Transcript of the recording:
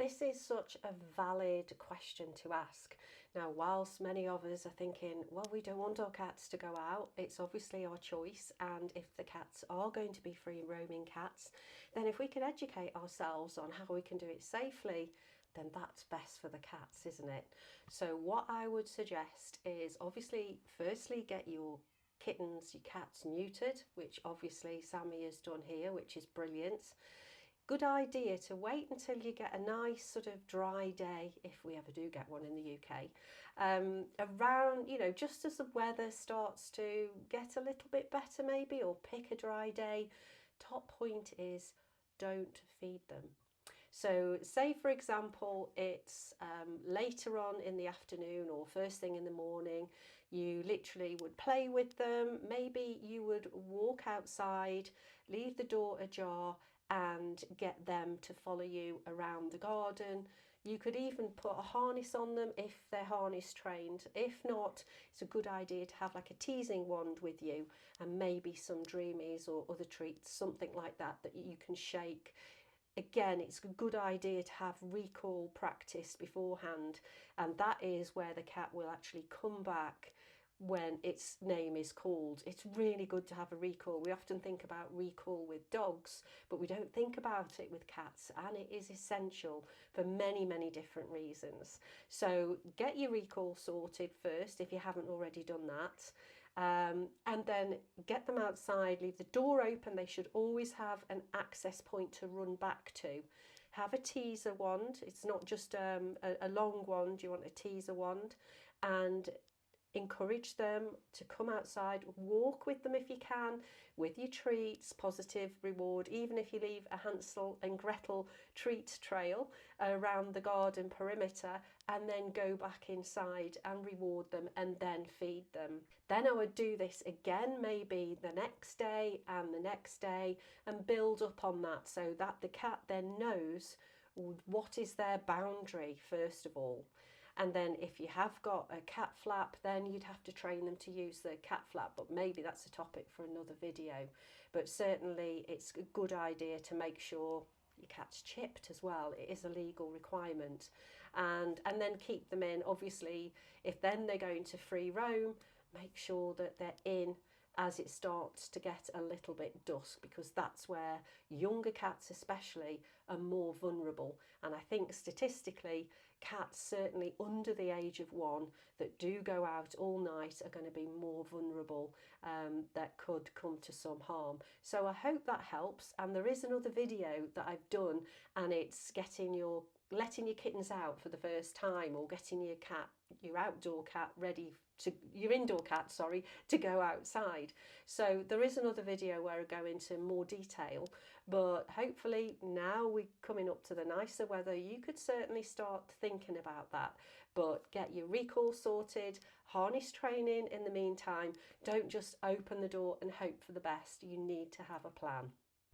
This is such a valid question to ask. Now, whilst many of us are thinking, well, we don't want our cats to go out, it's obviously our choice. And if the cats are going to be free roaming cats, then if we can educate ourselves on how we can do it safely, then that's best for the cats, isn't it? So what I would suggest is obviously, firstly, get your kittens, your cats neutered, which obviously Sammy has done here, which is brilliant. Good idea to wait until you get a nice sort of dry day, if we ever do get one in the UK, around, just as the weather starts to get a little bit better maybe, or pick a dry day. Top point is don't feed them. So say, for example, it's later on in the afternoon or first thing in the morning, you literally would play with them. Maybe you would walk outside, leave the door ajar and get them to follow you around the garden. You could even put a harness on them if they're harness trained. If not, it's a good idea to have like a teasing wand with you and maybe some dreamies or other treats, something like that, that you can shake. Again, it's a good idea to have recall practice beforehand, and that is where the cat will actually come back when its name is called. It's really good to have a recall. We often think about recall with dogs, but we don't think about it with cats, and it is essential for many, many different reasons. So get your recall sorted first if you haven't already done that. And then get them outside, leave the door open. They should always have an access point to run back to. Have a teaser wand. It's not just a long wand, you want a teaser wand, and encourage them to come outside, walk with them if you can, with your treats, positive reward, even if you leave a Hansel and Gretel treat trail around the garden perimeter, and then go back inside and reward them and then feed them. Then I would do this again, maybe the next day and the next day, and build up on that so that the cat then knows what is their boundary first of all. And then if you have got a cat flap, then you'd have to train them to use the cat flap, but maybe that's a topic for another video. But certainly it's a good idea to make sure your cat's chipped as well. It is a legal requirement. And then keep them in. Obviously, if then they're going to free roam, make sure that they're in as it starts to get a little bit dusk, because that's where younger cats especially are more vulnerable. And I think statistically cats certainly under the age of 1 that do go out all night are going to be more vulnerable, that could come to some harm. So I hope that helps, and there is another video that I've done, and it's letting your kittens out for the first time, or getting your outdoor cat ready to, your indoor cat, sorry, to go outside. So there is another video where I go into more detail, but hopefully now we're coming up to the nicer weather, you could certainly start thinking about that. But get your recall sorted, harness training in the meantime. Don't just open the door and hope for the best. You need to have a plan.